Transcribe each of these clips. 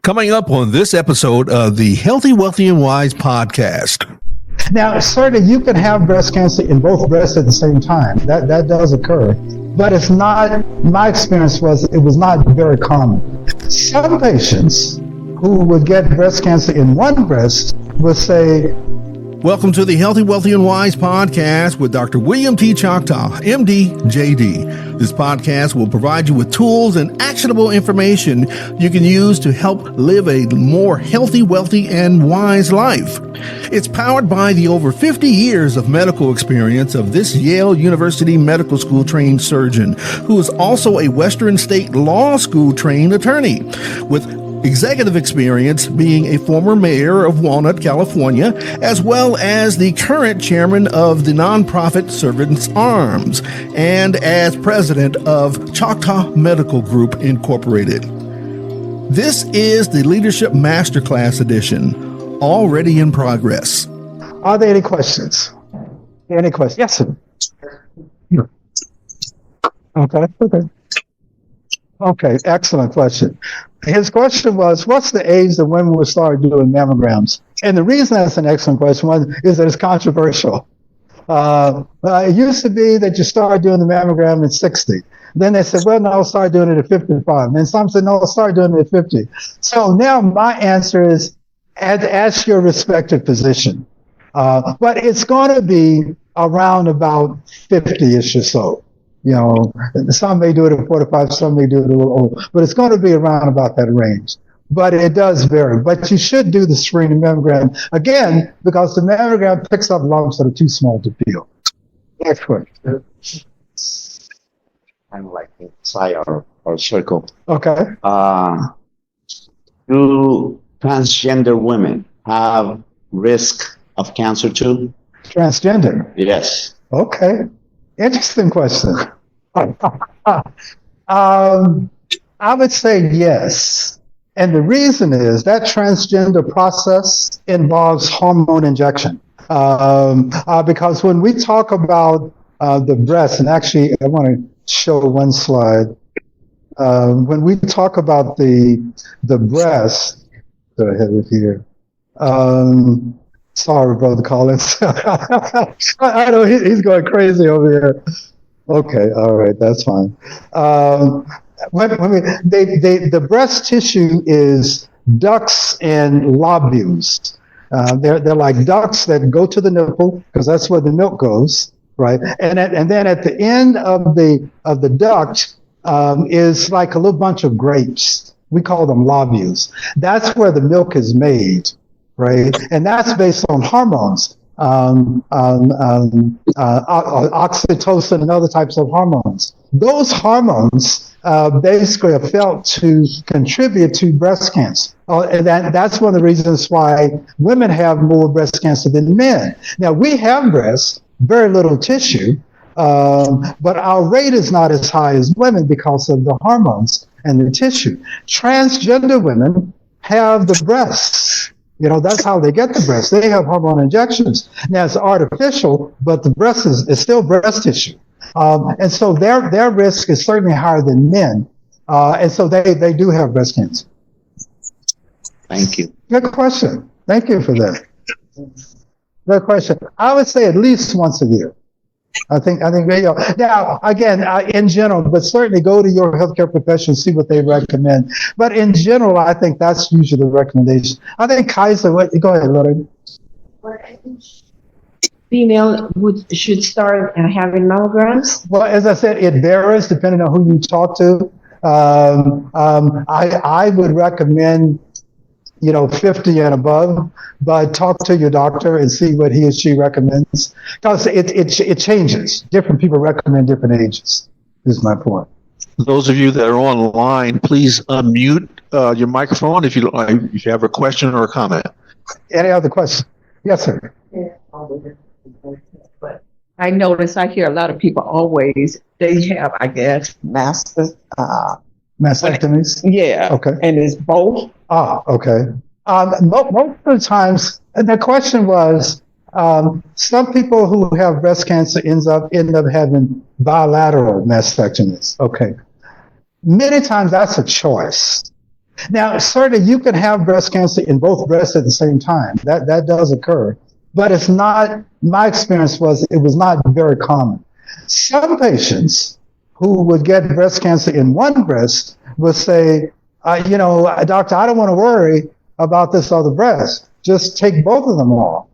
Coming up on this episode of the Healthy, Wealthy, and Wise podcast. Now, certainly you can have breast cancer in both breasts at the same time. That does occur. But it's not, my experience was it was not very common. Some patients who would get breast cancer in one breast would say, welcome to the Healthy, Wealthy, and Wise podcast with Dr. William T. Choctaw, MD, JD. This podcast will provide you with tools and actionable information you can use to help live a more healthy, wealthy, and wise life. It's powered by the over 50 years of medical experience of this Yale University Medical School trained surgeon, who is also a Western State Law School trained attorney, with executive experience being a former mayor of Walnut, California, as well as the current chairman of the nonprofit Servants Arms, and as president of Choctaw Medical Group Incorporated. This is the Leadership Masterclass edition, already in progress. Are there any questions? Any questions? Yes, sir. Okay, excellent question. His question was, what's the age that women will start doing mammograms? And the reason that's an excellent question is that it's controversial. It used to be that you start doing the mammogram at 60. Then they said, well, no, I'll start doing it at 55. And then some said, no, I'll start doing it at 50. So now my answer is, ask your respective physician. But it's going to be around about 50-ish or so. You know, some may do it at 45, some may do it a little old, but it's going to be around about that range. But it does vary. But you should do the screening mammogram, again, because the mammogram picks up lumps that are too small to peel. Next question. I'm like inside or circle. Okay. Do transgender women have risk of cancer too? Transgender? Yes. Okay. Interesting question. I would say yes. And the reason is that transgender process involves hormone injection. Because when we talk about the breast, and actually I want to show one slide. When we talk about the breast, go ahead with here. Sorry, Brother Collins. I know he's going crazy over here. Okay, all right, that's fine. The breast tissue is ducts and lobules. They're like ducts that go to the nipple because that's where the milk goes, right? And then at the end of the duct is like a little bunch of grapes. We call them lobules. That's where the milk is made. Right, and that's based on hormones, oxytocin and other types of hormones. Those hormones basically are felt to contribute to breast cancer, and that's one of the reasons why women have more breast cancer than men. Now we have breasts, very little tissue, but our rate is not as high as women because of the hormones and the tissue. Transgender women have the breasts. You know, that's how they get the breast. They have hormone injections. Now, it's artificial, but the breast is still breast tissue. And so their risk is certainly higher than men. And so they do have breast cancer. Thank you. Good question. Thank you for that. Good question. I would say at least once a year. I think now again in general, but certainly go to your healthcare professional, see what they recommend. But in general, I think that's usually the recommendation. I think Kaiser, go ahead, Lorraine. Female should start having mammograms? Well, as I said, it varies depending on who you talk to. I would recommend 50 and above, but talk to your doctor and see what he or she recommends. Because it changes. Different people recommend different ages, is my point. Those of you that are online, please unmute your microphone if you have a question or a comment. Any other questions? Yes, sir. But I notice I hear a lot of people always, they have, I guess, mastectomies? Yeah. Okay. And it's both? Okay. Most of the times, the question was, some people who have breast cancer end up having bilateral mastectomies. Okay. Many times that's a choice. Now, certainly you can have breast cancer in both breasts at the same time. That does occur, but it's not, my experience was it was not very common. Some patients who would get breast cancer in one breast would say, doctor, I don't want to worry about this other breast. Just take both of them off.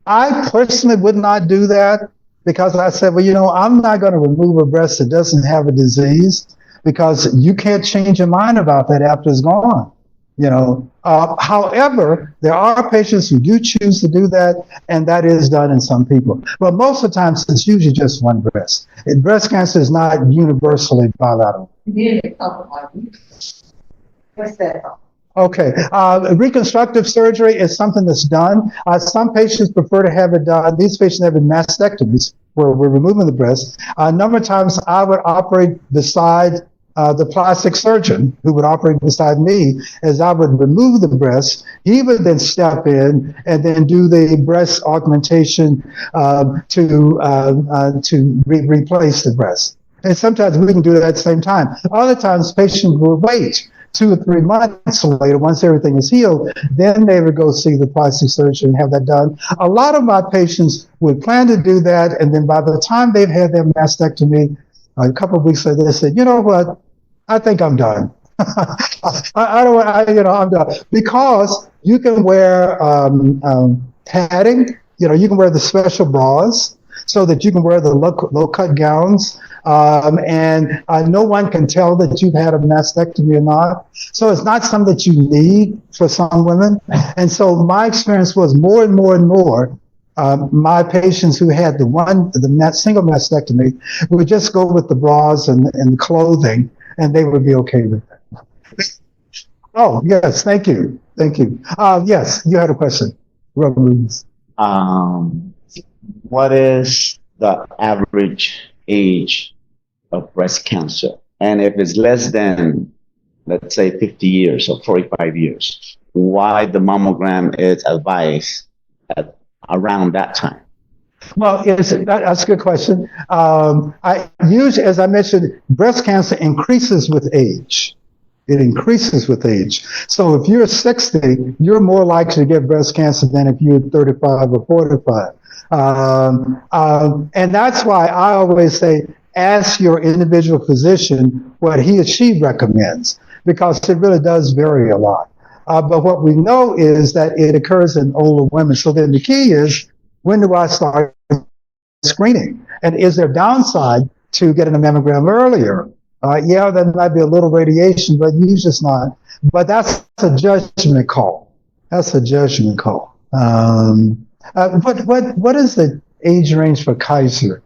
I personally would not do that because I said, I'm not going to remove a breast that doesn't have a disease because you can't change your mind about that after it's gone. However, there are patients who do choose to do that, and that is done in some people. But most of the time, it's usually just one breast. Breast cancer is not universally bilateral. What's that? Okay, reconstructive surgery is something that's done. Some patients prefer to have it done. These patients have mastectomies where we're removing the breast. A number of times I would operate beside the plastic surgeon who would operate beside me as I would remove the breast. He would then step in and then do the breast augmentation to replace the breast. And sometimes we can do that at the same time. Other times patients will wait 2 or 3 months later, once everything is healed, then they would go see the plastic surgeon and have that done. A lot of my patients would plan to do that, and then by the time they've had their mastectomy, a couple of weeks later, they said, you know what, I think I'm done. I'm done. Because you can wear padding, you can wear the special bras so that you can wear the low-cut gowns. And no one can tell that you've had a mastectomy or not. So it's not something that you need for some women. And so my experience was more and more and more, my patients who had the single mastectomy would just go with the bras and the clothing, and they would be okay with that. Oh, yes, thank you. Thank you. Yes, you had a question. What is the average age of breast cancer? And if it's less than, let's say, 50 years or 45 years, why the mammogram is advised at around that time? Well, that's a good question. As I mentioned, breast cancer increases with age. It increases with age. So if you're 60, you're more likely to get breast cancer than if you're 35 or 45. And that's why I always say, ask your individual physician what he or she recommends, because it really does vary a lot. But what we know is that it occurs in older women. So then the key is, when do I start screening? And is there downside to getting a mammogram earlier? Yeah, there might be a little radiation, but usually it's not. But that's a judgment call. That's a judgment call. What is the age range for Kaiser?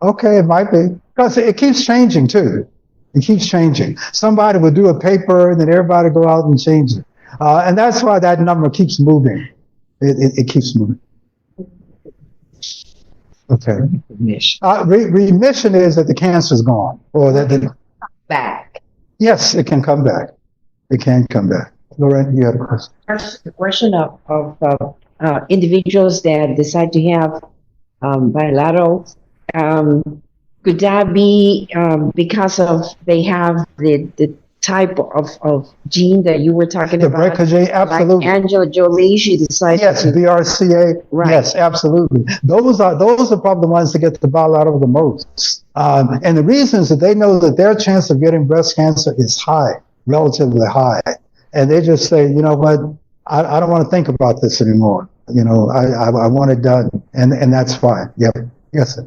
Okay, it might be, because it keeps changing too. It keeps changing. Somebody will do a paper, and then everybody go out and change it, and that's why that number keeps moving. It keeps moving. Okay. Remission is that the cancer's gone, or that Back. Yes, it can come back. It can come back. Lauren, you had a question. The question of individuals that decide to have bilateral, could that be because of they have the type of gene that you were talking The about? BRCA gene, absolutely. Like Angela Jolie, she decided Yes, to. BRCA. Right. Yes, absolutely. Those are probably the ones that get the bilateral the most. And the reason is that they know that their chance of getting breast cancer is high, relatively high. And they just say, you know what, I don't want to think about this anymore. I want it done. And that's fine. Yep. Yes, sir.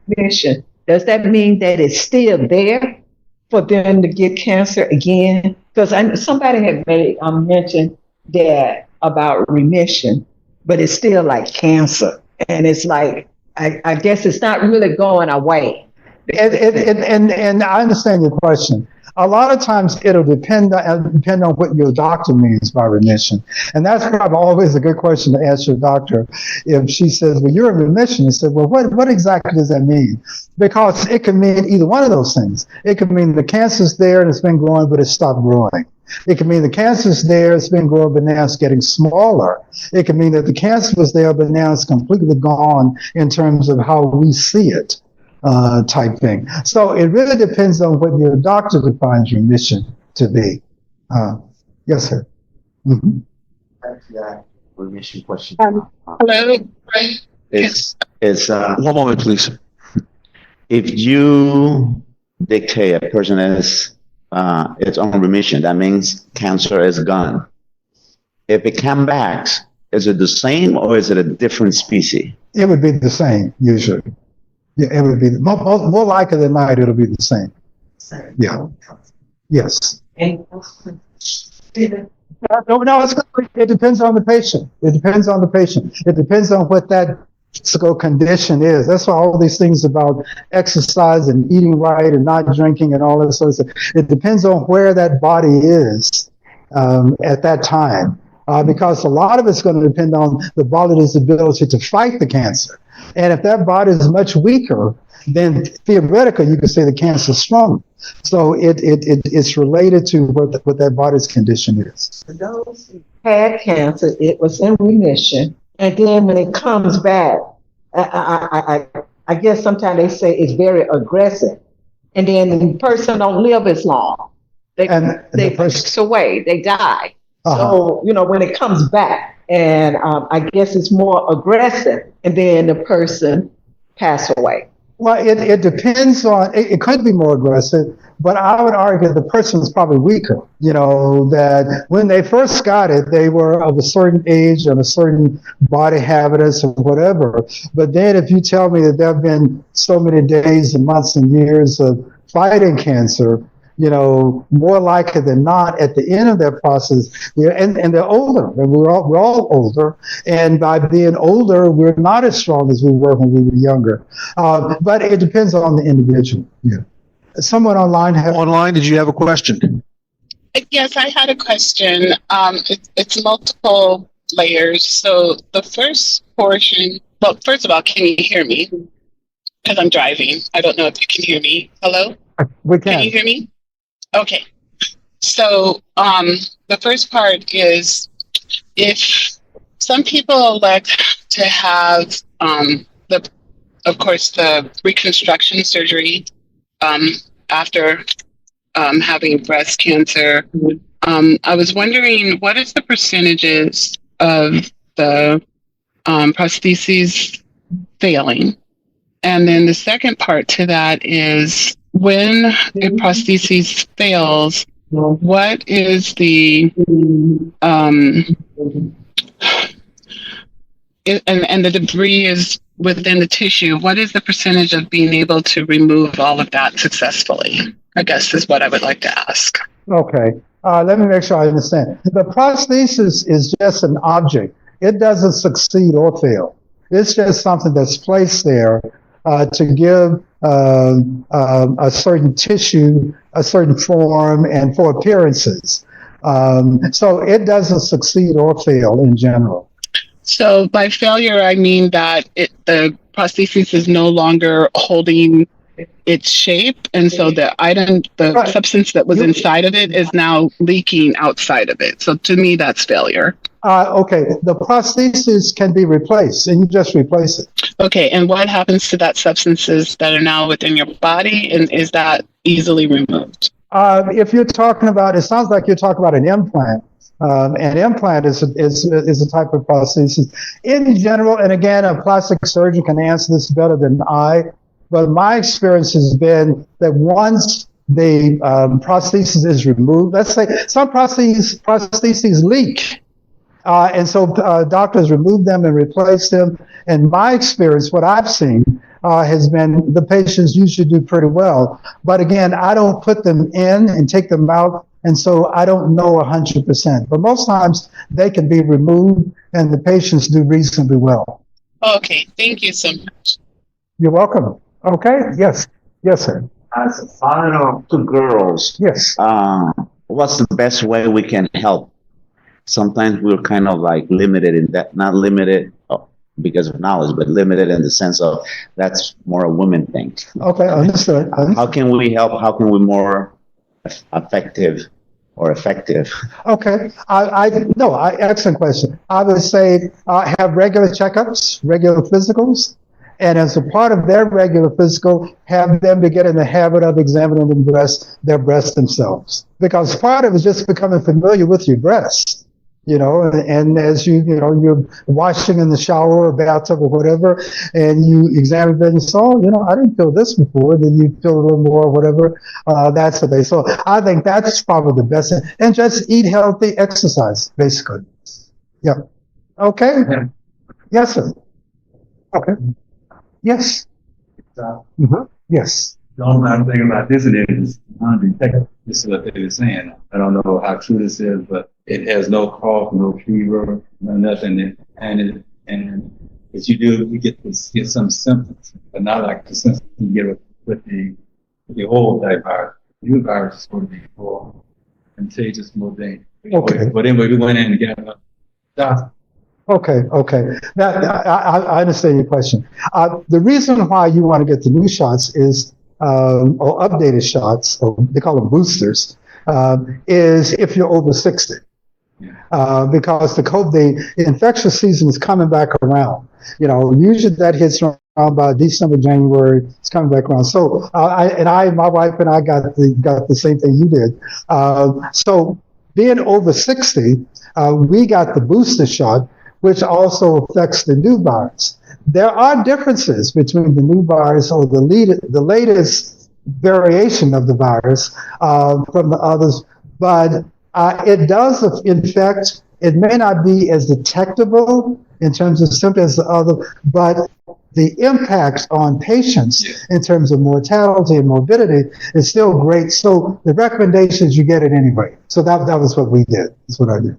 Remission. Does that mean that it's still there for them to get cancer again? Because somebody had made mention that about remission, but it's still like cancer, and it's like I guess it's not really going away. And I understand your question. A lot of times it'll depend on what your doctor means by remission. And that's probably always a good question to ask your doctor. If she says, well, you're in remission, you say, well, what exactly does that mean? Because it can mean either one of those things. It could mean the cancer's there and it's been growing, but it stopped growing. It can mean the cancer's there, it's been growing, but now it's getting smaller. It can mean that the cancer was there, but now it's completely gone in terms of how we see it. type thing. So it really depends on what your doctor defines remission to be. Yes, sir. Mm-hmm. Remission question. Hello. Right. It's One moment, please. if you dictate a person is it's on remission, that means cancer is gone. If it comes back, is it the same or is it a different species? It would be the same usually. Yeah, it would be more likely than not. It'll be the same. Yeah. Yes. No, it depends on the patient. It depends on the patient. It depends on what that physical condition is. That's why all these things about exercise and eating right and not drinking and all that sort of stuff. It depends on where that body is at that time, because a lot of it's going to depend on the body's ability to fight the cancer. And if that body is much weaker, then theoretically you could say the cancer is stronger. So it's related to what that body's condition is. For those who had cancer, it was in remission, and then when it comes back, I guess sometimes they say it's very aggressive, and then the person don't live as long. They pass away, they die. So when it comes back, and I guess it's more aggressive, and then the person pass away. Well, it depends on, it could be more aggressive, but I would argue the person is probably weaker. That when they first got it, they were of a certain age and a certain body habitus or whatever. But then if you tell me that there have been so many days and months and years of fighting cancer, more likely than not, at the end of that process, and they're older, and we're all older, and by being older, we're not as strong as we were when we were younger. But it depends on the individual. Yeah. Someone online did you have a question? Yes, I had a question. It's multiple layers. So the first portion, well, first of all, can you hear me? Because I'm driving. I don't know if you can hear me. Hello? We can. Can you hear me? Okay. So the first part is if some people elect to have of course, the reconstruction surgery after having breast cancer. I was wondering, what is the percentages of the prostheses failing? And then the second part to that is, when a prosthesis fails, what is the and the debris is within the tissue, what is the percentage of being able to remove all of that successfully? I guess is what I would like to ask. Okay. Let me make sure I understand. The prosthesis is just an object. It doesn't succeed or fail. It's just something that's placed there to give a certain tissue, a certain form, and for appearances. So it doesn't succeed or fail in general. So by failure, I mean that the prosthesis is no longer holding its shape, and so the Right. substance that was inside of it is now leaking outside of it. So to me, that's failure. Okay, the prosthesis can be replaced, and you just replace it. Okay, and what happens to that substances that are now within your body, and is that easily removed? If you're talking about, it sounds like you're talking about an implant. An implant is a type of prosthesis. In general, and again, a plastic surgeon can answer this better than I, but my experience has been that once the prosthesis is removed, let's say some prostheses leak. And so doctors remove them and replace them. And my experience, what I've seen, has been the patients usually do pretty well. But again, I don't put them in and take them out, and so I don't know 100%. But most times they can be removed, and the patients do reasonably well. Okay, thank you so much. You're welcome. Okay, yes, sir. As a father of two girls, Yes. what's the best way we can help? Sometimes we're kind of like limited in that, not limited because of knowledge, but limited in the sense of that's more a women thing. Okay, understood. How can we help? How can we more effective? Okay, excellent question. I would say have regular checkups, regular physicals, And as a part of their regular physical, have them to get in the habit of examining their breasts themselves. Because part of it is just becoming familiar with your breasts. And as you're washing in the shower or bathtub or whatever, and you examine it and say, I didn't feel this before. Then you feel a little more or whatever. That's the base. So I think that's probably the best thing. And just eat healthy, exercise, basically. Yeah. Okay. Yeah. Yes, sir. Okay. Yes. Yes. The only thing about this is this is what they were saying. I don't know how true this is, but it has no cough, no fever, no nothing. And as you do, you get some symptoms, but not like the symptoms you get with the old type virus. The new virus is going to be more contagious, more dangerous. Okay. But anyway, we went in and got a shot. Okay. Now, I understand your question. The reason why you want to get the new shots is, or updated shots, or they call them boosters, is if you're over 60. Because the infectious season is coming back around. Usually that hits around by December, January. It's coming back around. So my wife and I got the same thing you did. So being over 60, we got the booster shot, which also affects the new virus. There are differences between the new virus or the latest variation of the virus from the others, but it does infect. It may not be as detectable in terms of symptoms as the other, but the impact on patients in terms of mortality and morbidity is still great. So the recommendation is you get it anyway. So that was what we did. That's what I did.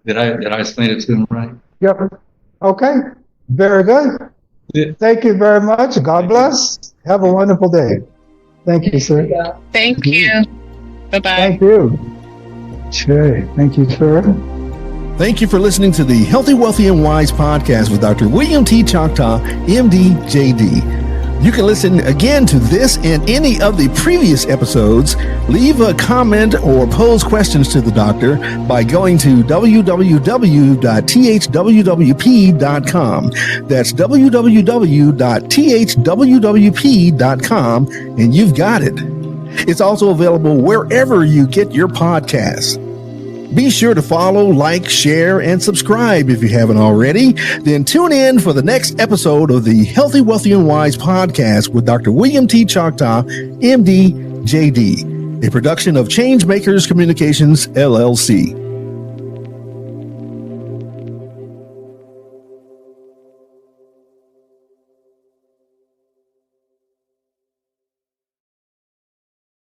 Did I explain it to them right? Yep. Okay. Very good. Yeah. Thank you very much. God bless. Have a wonderful day. Thank you, sir. Thank you. Bye-bye. Thank you. Okay. Thank you, sir. Thank you for listening to the Healthy, Wealthy, and Wise podcast with Dr. William T. Choctaw, MD, JD. You can listen again to this and any of the previous episodes. Leave a comment or pose questions to the doctor by going to www.thwwp.com. That's www.thwwp.com, and you've got it. It's also available wherever you get your podcasts. Be sure to follow, like, share, and subscribe if you haven't already. Then tune in for the next episode of the Healthy, Wealthy, and Wise podcast with Dr. William T. Choctaw, MD, JD, a production of Changemakers Communications, LLC.